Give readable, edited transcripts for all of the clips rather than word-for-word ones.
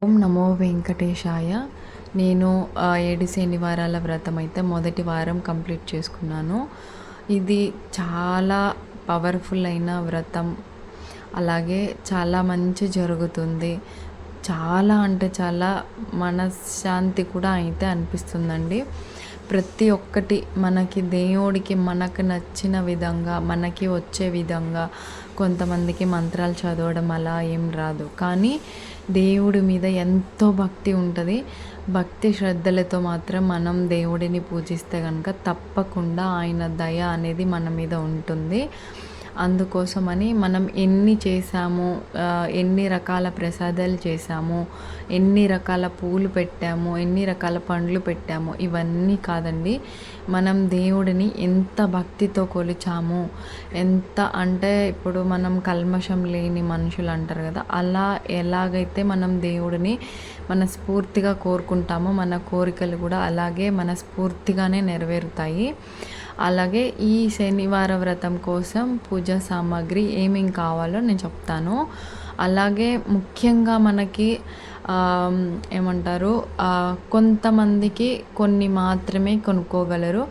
ఓం నమో వెంకటేశాయ. నేను 7 శనివారాల వ్రతం అయితే మొదటి వారం కంప్లీట్ చేసుకున్నాను. ఇది చాలా పవర్‌ఫుల్ అయిన వ్రతం. అలాగే చాలా మంచి జరుగుతుంది. చాలా అంటే చాలా మనశ్శాంతి కూడా అయితే అనిపిస్తుందండి. ప్రతి ఒక్కటి మనకి దేవుడికి మనకు నచ్చిన విధంగా, మనకి వచ్చే విధంగా కొంతమందికి మంత్రాలు చదవడం అలా ఏం రాదు. కానీ దేవుడి మీద ఎంతో భక్తి ఉంటుంది. భక్తి శ్రద్ధలతో మాత్రం మనం దేవుడిని పూజిస్తే కనుక తప్పకుండా ఆయన దయ అనేది మన మీద ఉంటుంది. అందుకోసమని మనం ఎన్ని చేశాము, ఎన్ని రకాల ప్రసాదాలు చేశాము, ఎన్ని రకాల పూలు పెట్టాము, ఎన్ని రకాల పండ్లు పెట్టాము ఇవన్నీ కాదండి. మనం దేవుడిని ఎంత భక్తితో కొలిచాము, ఎంత అంటే ఇప్పుడు మనం కల్మషం లేని మనుషులు అంటారు కదా, అలా ఎలాగైతే మనం దేవుడిని మనస్ఫూర్తిగా కోరుకుంటామో మన కోరికలు కూడా అలాగే మనస్ఫూర్తిగానే నెరవేరుతాయి. అలాగే ఈ శనివార వ్రతం కోసం పూజా సామాగ్రి ఏమేం కావాలో నేను చెప్తాను. అలాగే ముఖ్యంగా మనకి ఏమంటారు, కొంతమందికి కొన్ని మాత్రమే కొనుక్కోగలరు.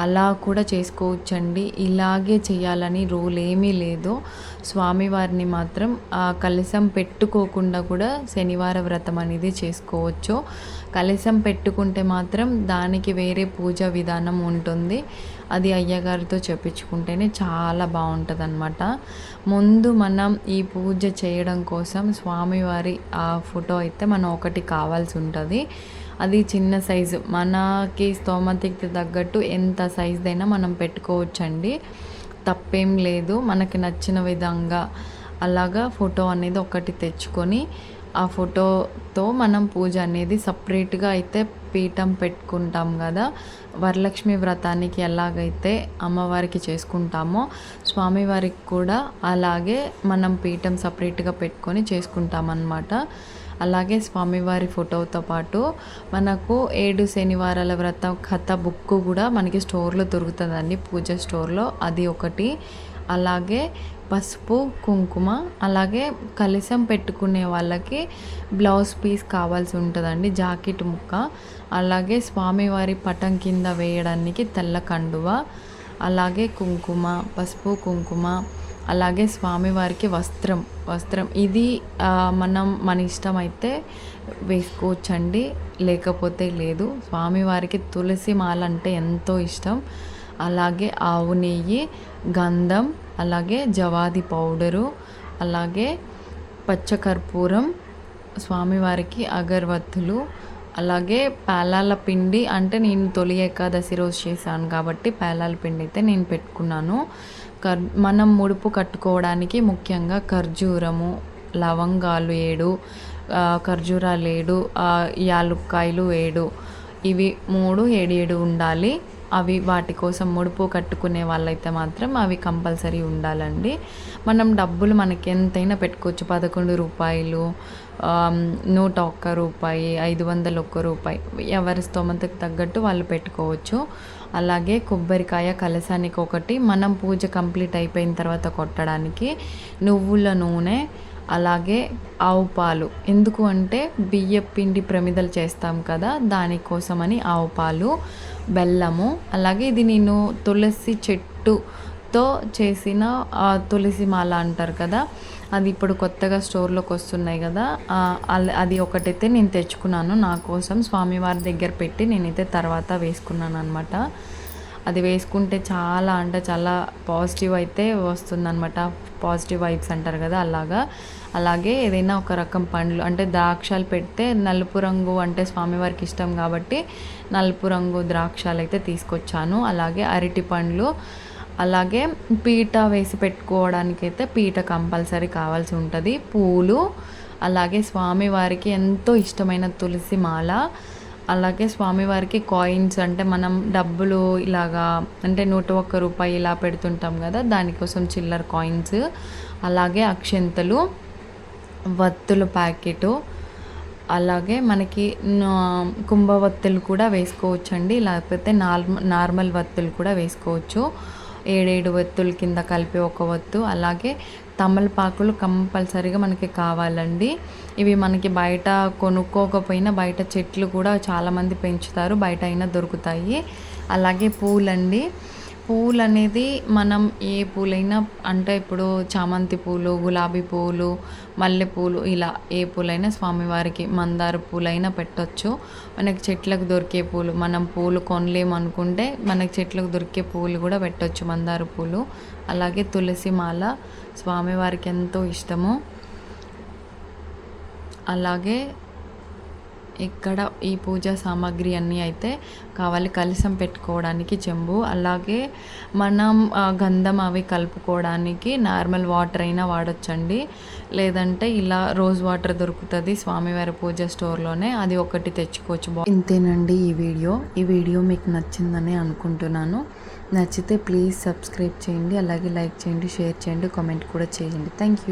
అలా కూడా చేసుకోవచ్చండి. ఇలాగే చేయాలని రూల్ ఏమీ లేదు. స్వామివారిని మాత్రం కలశం పెట్టుకోకుండా కూడా శనివార వ్రతం అనేది చేసుకోవచ్చు. కలశం పెట్టుకుంటే మాత్రం దానికి వేరే పూజ విధానం ఉంటుంది. అది అయ్యగారితో చెప్పించుకుంటేనే చాలా బాగుంటుందన్నమాట. ముందు మనం ఈ పూజ చేయడం కోసం స్వామివారి ఆ ఫోటో అయితే మనం ఒకటి కావాల్సి ఉంటుంది. అది చిన్న సైజు, మనకి స్తోమతకి తగ్గట్టు ఎంత సైజుదైనా మనం పెట్టుకోవచ్చండి. తప్పేం లేదు. మనకి నచ్చిన విధంగా అలాగా ఫోటో అనేది ఒకటి తెచ్చుకొని ఆ ఫోటోతో మనం పూజ అనేది సపరేట్గా అయితే పీఠం పెట్టుకుంటాం కదా. వరలక్ష్మి వ్రతానికి ఎలాగైతే అమ్మవారికి చేసుకుంటామో స్వామివారికి కూడా అలాగే మనం పీఠం సపరేట్గా పెట్టుకొని చేసుకుంటామన్నమాట. అలాగే స్వామివారి ఫోటోతో పాటు మనకు 7 శనివారాల వ్రతం కథ బుక్ కూడా మనకి స్టోర్లో దొరుకుతుందండి, పూజ స్టోర్లో. అది ఒకటి. అలాగే పసుపు, కుంకుమ, అలాగే కలశం పెట్టుకునే వాళ్ళకి బ్లౌజ్ పీస్ కావాల్సి ఉంటుందండి, జాకెట్ ముక్క. అలాగే స్వామివారి పటం కింద వేయడానికి తెల్ల కండువ, అలాగే కుంకుమ, పసుపు, కుంకుమ, అలాగే స్వామివారికి వస్త్రం ఇది మనం మన ఇష్టమైతే వేసుకోవచ్చండి, లేకపోతే లేదు. స్వామివారికి తులసి మాల అంటే ఎంతో ఇష్టం. అలాగే ఆవు నెయ్యి, గంధం, అలాగే జవాది పౌడరు, అలాగే పచ్చకర్పూరం, స్వామివారికి అగరవత్తులు, అలాగే పేలాల పిండి. అంటే నేను తొలి ఏకాదశి రోజు చేశాను కాబట్టి పేలాల పిండి అయితే నేను పెట్టుకున్నాను. మనం ముడుపు కట్టుకోవడానికి ముఖ్యంగా ఖర్జూరము, లవంగాలు 7, ఖర్జూరాలు 7, యాలుక్కాయలు 7, ఇవి 3 7 7 ఉండాలి. అవి వాటి కోసం ముడుపు కట్టుకునే వాళ్ళైతే మాత్రం అవి కంపల్సరీ ఉండాలండి. మనం డబ్బులు మనకి ఎంతైనా పెట్టుకోవచ్చు. 11 రూపాయలు, 101 రూపాయి, 501 రూపాయి, ఎవరి స్తోమతకు తగ్గట్టు వాళ్ళు పెట్టుకోవచ్చు. అలాగే కొబ్బరికాయ కలశానికి ఒకటి, మనం పూజ కంప్లీట్ అయిపోయిన తర్వాత కొట్టడానికి నువ్వుల నూనె, అలాగే ఆవు పాలు. ఎందుకు అంటే బియ్యం పిండి ప్రమిదలు చేస్తాం కదా, దానికోసమని ఆవు పాలు, బెల్లము. అలాగే ఇది నేను తులసి చెట్టుతో చేసిన తులసి మాల అంటారు కదా, అది ఇప్పుడు కొత్తగా స్టోర్లోకి వస్తున్నాయి కదా, అది ఒకటైతే నేను తెచ్చుకున్నాను నా కోసం. స్వామివారి దగ్గర పెట్టి నేనైతే తర్వాత వేసుకున్నాను అనమాట. అది వేసుకుంటే చాలా అంటే చాలా పాజిటివ్ అయితే వస్తుందన్నమాట. పాజిటివ్ వైబ్స్ అంటారు కదా, అలాగా. అలాగే ఏదైనా ఒక రకం పండ్లు అంటే ద్రాక్షాలు పెడితే నలుపు రంగు అంటే స్వామివారికి ఇష్టం కాబట్టి నలుపు రంగు ద్రాక్షాలు అయితే తీసుకొచ్చాను. అలాగే అరటి పండ్లు, అలాగే పీట వేసి పెట్టుకోవడానికైతే పీట కంపల్సరీ కావాల్సి ఉంటుంది, పూలు, అలాగే స్వామివారికి ఎంతో ఇష్టమైన తులసి మాల, అలాగే స్వామివారికి కాయిన్స్ అంటే మనం డబ్బులు ఇలాగా అంటే 101 రూపాయి ఇలా పెడుతుంటాం కదా, దానికోసం చిల్లర కాయిన్స్, అలాగే అక్షంతలు, వత్తుల ప్యాకెటు, అలాగే మనకి కుంభవత్తులు కూడా వేసుకోవచ్చండి, లేకపోతే నార్మల్ వత్తులు కూడా వేసుకోవచ్చు. 7 ఒత్తుల కింద కలిపి ఒక ఒత్తు, అలాగే తమలపాకులు కంపల్సరీగా మనకి కావాలండి. ఇవి మనకి బయట కొనుక్కోకపోయినా బయట చెట్లు కూడా చాలామంది పెంచుతారు, బయట అయినా దొరుకుతాయి. అలాగే పూలండి. పూలనేది మనం ఏ పూలైనా, అంటే ఇప్పుడు చామంతి పూలు, గులాబీ పూలు, మల్లెపూలు, ఇలా ఏ పూలైనా స్వామివారికి, మందార పూలైనా పెట్టొచ్చు. మనకి చెట్లకు దొరికే పూలు, మనం పూలు కొనలేమనుకుంటే మనకి చెట్లకు దొరికే పూలు కూడా పెట్టొచ్చు, మందార పూలు. అలాగే తులసి మాల స్వామివారికి ఎంతో ఇష్టము. అలాగే ఇక్కడ ఈ పూజా సామాగ్రి అన్నీ అయితే కావాలి. కలశం పెట్టుకోవడానికి చెంబు, అలాగే మనం గంధం అవి కలుపుకోవడానికి నార్మల్ వాటర్ అయినా వాడొచ్చండి. లేదంటే ఇలా రోజ్ వాటర్ దొరుకుతుంది స్వామివారి పూజ స్టోర్లోనే, అది ఒకటి తెచ్చుకోవచ్చు. ఇంతేనండి ఈ వీడియో మీకు నచ్చిందని అనుకుంటున్నాను. నచ్చితే ప్లీజ్ సబ్స్క్రైబ్ చేయండి, అలాగే లైక్ చేయండి, షేర్ చేయండి, కామెంట్ కూడా చేయండి. Thank you.